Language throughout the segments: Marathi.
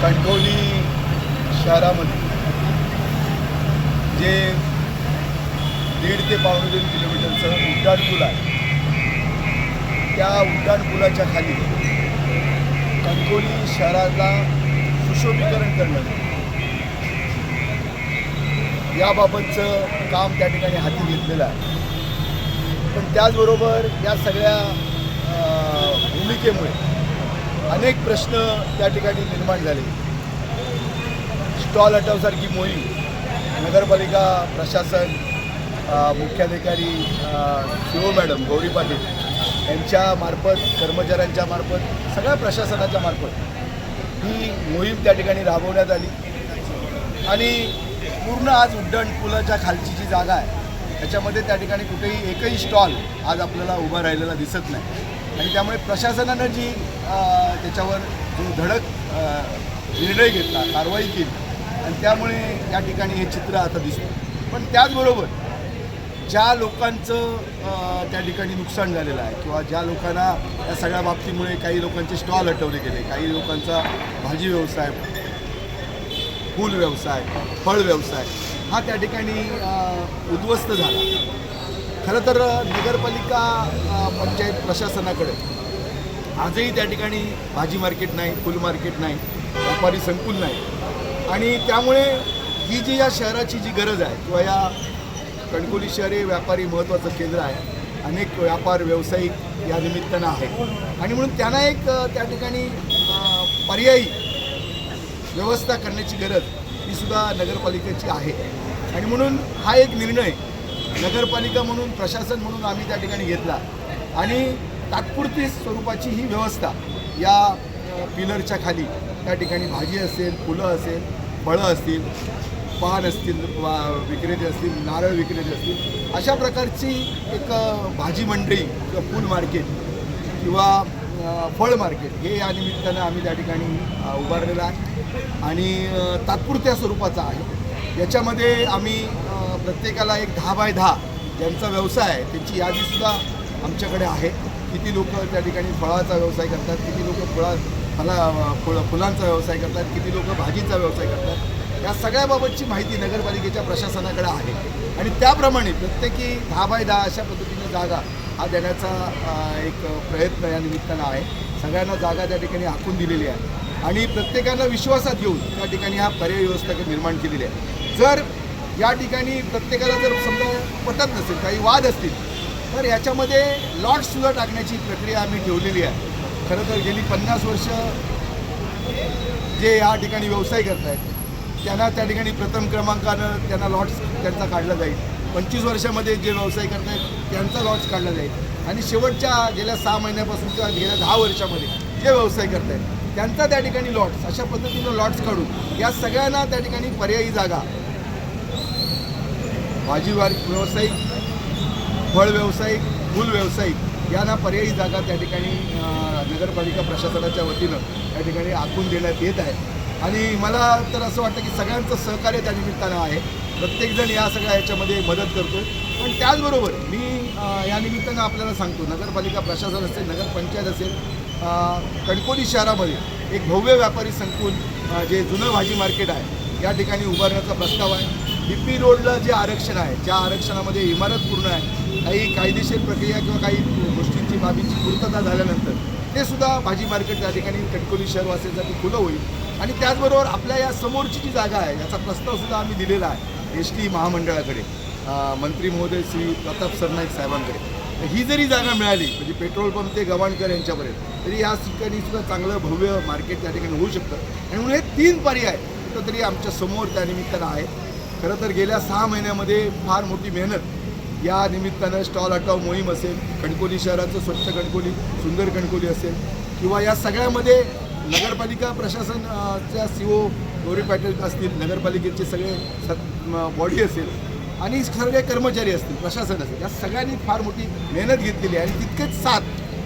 कणकवली शहरामध्ये जे 1.5 ते 2.5 किलोमीटरचं उड्डाणपूल आहे, त्या उड्डाणपुलाच्या खाली कणकवली शहराला सुशोभीकरण करणं याबाबतचं काम त्या ठिकाणी हाती घेतलेलं आहे. पण त्याचबरोबर या सगळ्या भूमिकेमुळे अनेक प्रश्न त्या ठिकाणी निर्माण झाले. स्टॉल हटवसारखी मोहीम नगरपालिका प्रशासन, मुख्याधिकारी CO मॅडम गौरी पाटील यांच्या मार्फत, कर्मचाऱ्यांच्या मार्फत, सगळ्या प्रशासनाच्या मार्फत ही मोहीम त्या ठिकाणी राबवण्यात आली. आणि पूर्ण आज उड्डाणपुलाच्या खालची जी जागा आहे त्याच्यामध्ये त्या ठिकाणी कुठेही एकही स्टॉल आज आपल्याला उभा राहिलेला दिसत नाही. आणि त्यामुळे प्रशासनानं जी त्याच्यावर जो धडक निर्णय घेतला, कारवाई केली, आणि त्यामुळे या ठिकाणी हे चित्र आता दिसतं. पण त्याचबरोबर ज्या लोकांचं त्या ठिकाणी नुकसान झालेलं आहे किंवा ज्या लोकांना या सगळ्या बाबतीमुळे काही लोकांचे स्टॉल हटवले गेले, काही लोकांचा भाजी व्यवसाय, फूल व्यवसाय, फळ व्यवसाय हा त्या ठिकाणी उद्ध्वस्त झाला. खरं तर नगरपालिका पंचायत प्रशासनाकडे आजही त्या ठिकाणी भाजी मार्केट नाही, फूल मार्केट नाही, व्यापारी संकुल नाही. आणि त्यामुळे ही जी या शहराची जी गरज आहे किंवा या कणकवली शहर हे व्यापारी महत्त्वाचं केंद्र आहे, अनेक व्यापार व्यावसायिक या निमित्तानं आहे, आणि म्हणून त्यांना एक त्या ठिकाणी पर्यायी व्यवस्था करण्याची गरज ही सुद्धा नगरपालिकेची आहे. आणि म्हणून हा एक निर्णय नगरपालिका म्हणून, प्रशासन म्हणून आम्ही त्या ठिकाणी घेतला. आणि तात्पुरती स्वरूपाची ही व्यवस्था या पिलरच्या खाली त्या ठिकाणी भाजी असेल, फुलं असेल, फळं असतील, पान असतील, विक्रेते असतील, नारळ विक्रेते असतील, अशा प्रकारची एक भाजी मंडई किंवा फूल मार्केट किंवा फळ मार्केट हे या निमित्तानं आम्ही त्या ठिकाणी उभारलेलं आहे. आणि तात्पुरत्या स्वरूपाचा आहे. याच्यामध्ये आम्ही प्रत्येकाला एक 10x10 ज्यांचा व्यवसाय आहे त्यांची यादीसुद्धा आमच्याकडे आहे. किती लोक त्या ठिकाणी फळाचा व्यवसाय करतात, किती लोक फुलांचा व्यवसाय करतात, किती लोक भाजीचा व्यवसाय करतात, या सगळ्याबाबतची माहिती नगरपालिकेच्या प्रशासनाकडे आहे. आणि त्याप्रमाणे प्रत्येकी 10x10 अशा पद्धतीने जागा हा देण्याचा एक प्रयत्न या निमित्तानं आहे. सगळ्यांना जागा त्या ठिकाणी आखून दिलेली आहे आणि प्रत्येकानं विश्वासात घेऊन त्या ठिकाणी हा पर्यायी व्यवस्था निर्माण केलेली आहे. जर या ठिकाणी प्रत्येकाला जर समजा पटत नसेल, काही वाद असतील, तर याच्यामध्ये लॉट्ससुद्धा टाकण्याची प्रक्रिया आम्ही ठेवलेली आहे. खरं तर गेली 50 वर्ष जे या ठिकाणी व्यवसाय करत आहेत त्यांना त्या ठिकाणी प्रथम क्रमांकानं त्यांना लॉट्स त्यांचा काढला जाईल. 25 वर्षामध्ये जे व्यवसाय करत आहेत त्यांचा लॉट्स काढला जाईल. आणि शेवटच्या गेल्या 6 महिन्यापासून किंवा गेल्या 10 वर्षामध्ये जे व्यवसाय करत आहेत त्यांचा त्या ठिकाणी लॉट्स, अशा पद्धतीनं लॉट्स काढून या सगळ्यांना त्या ठिकाणी पर्यायी जागा, भाजी व्यावसायिक, फळ व्यावसायिक, फूल व्यावसायिक यांना पर्यायी जागा त्या ठिकाणी नगरपालिका प्रशासनाच्या वतीनं त्या ठिकाणी आखून देण्यात येत आहे. आणि मला तर असं वाटतं की सगळ्यांचं सहकार्य त्या निमित्तानं आहे. प्रत्येकजण या सगळ्या ह्याच्यामध्ये मदत करतो आहे. पण त्याचबरोबर मी या निमित्तानं आपल्याला सांगतो, नगरपालिका प्रशासन असेल, नगरपंचायत असेल, कणकवली शहरामध्ये एक भव्य व्यापारी संकुल जे जुनं भाजी मार्केट आहे या ठिकाणी उभारण्याचा प्रस्ताव आहे. DP रोडला जे आरक्षण आहे, ज्या आरक्षणामध्ये इमारत पूर्ण आहे, काही कायदेशीर प्रक्रिया किंवा काही गोष्टींची बाबींची पूर्तता झाल्यानंतर ते सुद्धा भाजी मार्केट त्या ठिकाणी कणकवली शहरवासियांसाठी खुलं होईल. आणि त्याचबरोबर आपल्या या समोरची जी जागा आहे याचा प्रस्तावसुद्धा आम्ही दिलेला आहे ST महामंडळाकडे, मंत्री महोदय श्री प्रताप सरनाईक साहेबांकडे. ही जरी जागा मिळाली म्हणजे पेट्रोल पंप ते गव्हाणकर यांच्यापर्यंत, तरी या ठिकाणी सुद्धा चांगलं भव्य मार्केट त्या ठिकाणी होऊ शकतं. आणि म्हणून हे 3 पर्याय कुठंतरी आमच्या समोर त्या निमित्तानं आहेत. खरं तर गेल्या 6 महिन्यामध्ये फार मोठी मेहनत या निमित्तानं स्टॉल हटाव मोहीम असेल, कणकवली शहराचं स्वच्छ कणकवली, सुंदर कणकवली असेल, किंवा या सगळ्यामध्ये नगरपालिका प्रशासनच्या CO गौरी पाटील असतील, नगरपालिकेचे सगळे बॉडी असेल आणि सर्व कर्मचारी असतील, प्रशासन असेल, या सगळ्यांनी फार मोठी मेहनत घेतलेली आहे. आणि तितकेच साथ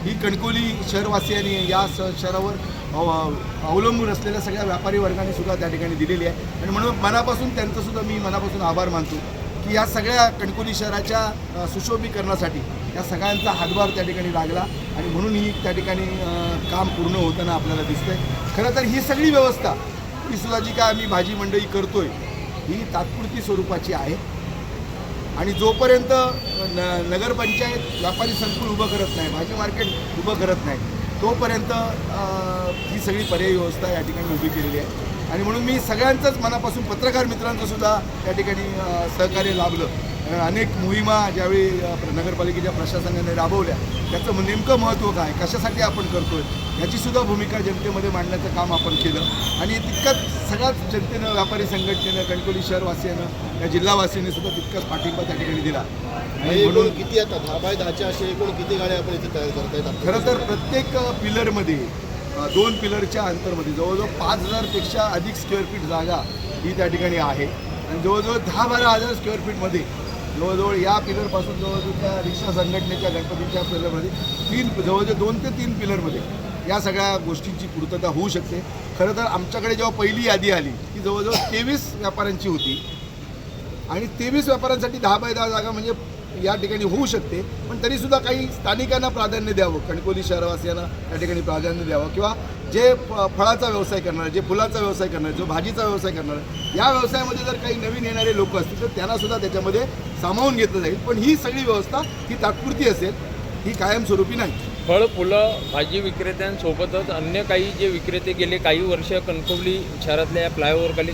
ही कणकवली शहरवासियांनी, या शहरावर अवलंबून असलेल्या सगळ्या व्यापारी वर्गाने सुद्धा त्या ठिकाणी दिलेली आहे. आणि म्हणून मनापासून त्यांचंसुद्धा मी मनापासून आभार मानतो की या सगळ्या कणकवली शहराच्या सुशोभीकरणासाठी या सगळ्यांचा हातभार त्या ठिकाणी लागला. आणि म्हणून ही त्या ठिकाणी काम पूर्ण होताना आपल्याला दिसतंय. खरं तर ही सगळी व्यवस्था ही सुद्धा जी काय आम्ही भाजी मंडई करतोय ही तात्पुरती स्वरूपाची आहे आणि जोपर्यंत नगरपंचायत व्यापारी संकुल उभं करत नाही, भाजी मार्केट उभं करत नाही, तोपर्यंत ही सगळी पर्यायी व्यवस्था या ठिकाणी उभी केलेली आहे. आणि म्हणून मी सगळ्यांचंच मनापासून पत्रकार मित्रांचं सुद्धा या ठिकाणी सहकार्य लाभलं. अनेक मोहिमा ज्यावेळी नगरपालिकेच्या प्रशासनाने राबवल्या त्याचं नेमकं महत्त्व काय, कशासाठी आपण करतोय याची सुद्धा भूमिका जनतेमध्ये मांडण्याचं काम आपण केलं. आणि तितकंच सगळ्याच जनतेनं, व्यापारी संघटनेनं, कणकवली शहरवासियानं, या जिल्हावासियांनी सुद्धा तितकाच पाठिंबा त्या ठिकाणी दिला. आणि म्हणून किती आता 10x10 असे एकूण किती गाड्या आपण इथे तयार करतायत? खरं तर प्रत्येक पिलरमध्ये 2 पिलरच्या अंतरमध्ये जवळजवळ 5,000पेक्षा अधिक स्क्वेअर फीट जागा ही त्या ठिकाणी आहे. आणि जवळजवळ 10-12 हजार स्क्वेअर फीटमध्ये जवळजवळ या पिलरपासून जवळजवळ त्या रिक्षा संघटनेच्या गणपतीच्या पिलरमध्ये जवळजवळ 2 ते 3 पिलरमध्ये या सगळ्या गोष्टींची पूर्तता होऊ शकते. खरं तर आमच्याकडे जेव्हा पहिली यादी आली ती जवळजवळ 23 व्यापाऱ्यांची होती आणि 23 व्यापाऱ्यांसाठी 10x10 जागा म्हणजे या ठिकाणी होऊ शकते. पण तरीसुद्धा काही स्थानिकांना प्राधान्य द्यावं, कणकवली शहरवासियांना त्या ठिकाणी प्राधान्य द्यावं, किंवा जे फळाचा व्यवसाय करणार, जे फुलाचा व्यवसाय करणार, जो भाजीचा व्यवसाय करणार, या व्यवसायामध्ये जर काही नवीन येणारे लोक असतील तर त्यांनासुद्धा त्याच्यामध्ये सामावून घेतलं जाईल. पण ही सगळी व्यवस्था ही तात्पुरती असेल, ही कायमस्वरूपी नाही. फळ, फुलं, भाजी विक्रेत्यांसोबतच अन्य काही जे विक्रेते गेले काही वर्ष कणकवली शहरातल्या या फ्लायओव्हरखाली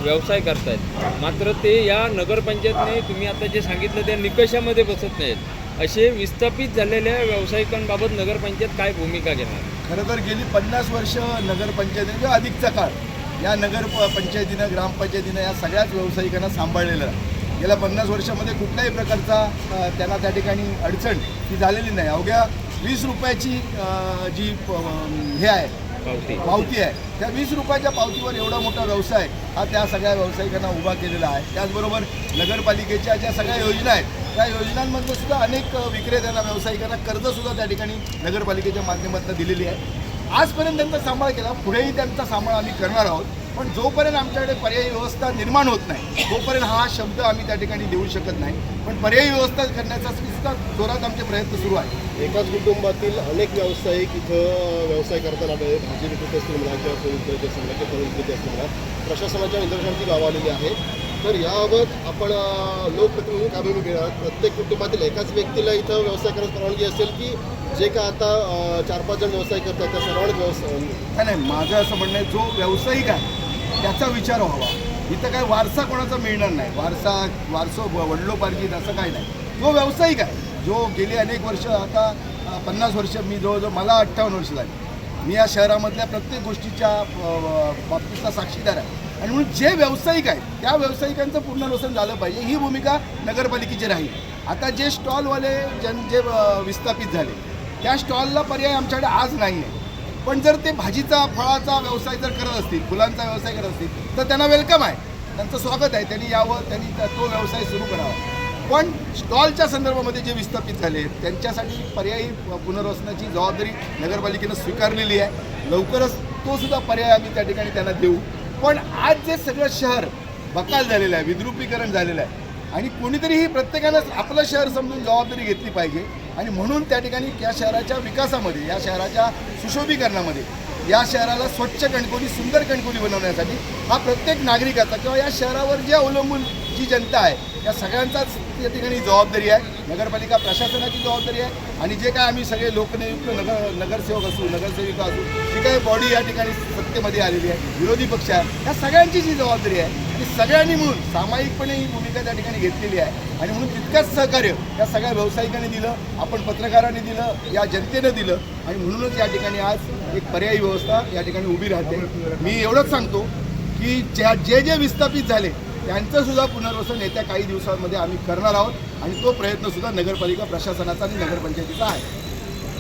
व्यवसाय करतायत, मात्र ते या नगरपंचायतने तुम्ही आता जे सांगितलं त्या निकषामध्ये बसत नाहीत. असे विस्थापित झालेल्या व्यावसायिकांबाबत नगरपंचायत काय भूमिका घेणार? खरं तर गेली 50 वर्ष नगरपंचायतीने किंवा अधिकचा काळ या नगरपंचायतीनं, ग्रामपंचायतीनं या सगळ्याच व्यावसायिकांना सांभाळलेलं आहे. गेल्या 50 वर्षामध्ये कुठल्याही प्रकारचा त्यांना त्या ठिकाणी अडचण ही झालेली नाही. अवघ्या 20 रुपयाची जी हे आहे पावती आहे, त्या 20 रुपयाच्या पावतीवर एवढा मोठा व्यवसाय हा त्या सगळ्या व्यावसायिकांना उभा केलेला आहे. त्याचबरोबर नगरपालिकेच्या ज्या सगळ्या योजना आहेत त्या योजनांमधून सुद्धा अनेक विक्रेत्यांना, व्यावसायिकांना कर्जसुद्धा त्या ठिकाणी नगरपालिकेच्या माध्यमातून दिलेली आहे. आजपर्यंत त्यांचा सांभाळ केला, पुढेही त्यांचा सांभाळ आम्ही करणार आहोत. पण जोपर्यंत आमच्याकडे पर्यायी व्यवस्था निर्माण होत नाही तोपर्यंत हा शब्द आम्ही त्या ठिकाणी देऊ शकत नाही. पण पर्यायी व्यवस्था करण्याचा सुद्धा जोरात आमचे प्रयत्न सुरू आहे. एकाच कुटुंबातील अनेक व्यावसायिक इथं व्यवसाय करताना भाजी विक्रेते असतील म्हणा किंवा फळ विक्रेते असतील म्हणा किंवा फळ विक्रेते असतील म्हणा, प्रशासनाच्या निदर्शनाची गाव आलेली आहे. तर याबाबत आपण लोकप्रतिनिधी काय भूमिका घेणार? प्रत्येक कुटुंबातील एकाच व्यक्तीला इथं व्यवसाय करण्यास परवानगी असेल की जे का आता 4-5 जण व्यवसाय करतात त्या सर्वांनाच व्यवसाय? नाही, माझं असं म्हणणं आहे जो व्यावसायिक आहे त्याचा विचार व्हावा. इथं काय वारसा कोणाचा मिळणार नाही, वारसो वडलोपार्जित असं काही नाही. जो व्यावसायिक आहे, जो गेली अनेक वर्ष, आता 50 वर्ष, मी जवळजवळ मला 58 वर्ष झाली, मी या शहरामधल्या प्रत्येक गोष्टीच्या बाबतीतला साक्षीदार आहे. आणि म्हणून जे व्यावसायिक आहेत त्या व्यावसायिकांचं पुनर्वसन झालं पाहिजे, ही भूमिका नगरपालिकेची राहील. आता जे स्टॉलवाले जे विस्थापित झाले त्या स्टॉलला पर्याय आमच्याकडे आज नाही आहे. पण जर ते भाजीचा, फळाचा व्यवसाय जर करत असतील, फुलांचा व्यवसाय करत असतील तर त्यांना वेलकम आहे, त्यांचं स्वागत आहे. त्यांनी यावं, त्यांनी तो व्यवसाय सुरू करावा. पण स्टॉलच्या संदर्भामध्ये जे विस्थापित झाले त्यांच्यासाठी पर्यायी पुनर्वसनाची जबाबदारी नगरपालिकेनं स्वीकारलेली आहे. लवकरच तो सुद्धा पर्याय आम्ही त्या ठिकाणी त्यांना देऊ. पण आज जे सगळं शहर बकाल झालेलं आहे, विद्रुपीकरण झालेलं आहे आणि कोणीतरीही प्रत्येकानं आपलं शहर समजून जबाबदारी घेतली पाहिजे. आणि म्हणून त्या ठिकाणी या शहराच्या विकासामध्ये, या शहराच्या सुशोभीकरणामध्ये, या शहराला स्वच्छ कणकवली, सुंदर कणकवली बनवण्यासाठी हा प्रत्येक नागरिकाचा किंवा या शहरावर जे अवलंबून जी जनता आहे या सगळ्यांचाच त्या ठिकाणी जबाबदारी आहे. नगरपालिका प्रशासनाची जबाबदारी आहे आणि जे काय आम्ही सगळे लोकनियुक्त नगरसेवक असू, नगरसेविका असू, जी काही बॉडी या ठिकाणी सत्तेमध्ये आलेली आहे, विरोधी पक्ष आहे, या सगळ्यांची जी जबाबदारी आहे आणि सगळ्यांनी मिळून सामायिकपणे ही भूमिका त्या ठिकाणी घेतलेली आहे. आणि म्हणून तितकंच सहकार्य या सगळ्या व्यावसायिकांनी दिलं, आपण पत्रकारांनी दिलं, या जनतेनं दिलं आणि म्हणूनच या ठिकाणी आज एक पर्यायी व्यवस्था या ठिकाणी उभी राहते. मी एवढंच सांगतो की जे विस्थापित झाले त्यांचं सुद्धा पुनर्वसन येत्या काही दिवसांमध्ये आम्ही करणार आहोत आणि तो प्रयत्न सुद्धा नगरपालिका प्रशासनाचा आणि नगरपंचायतीचा आहे.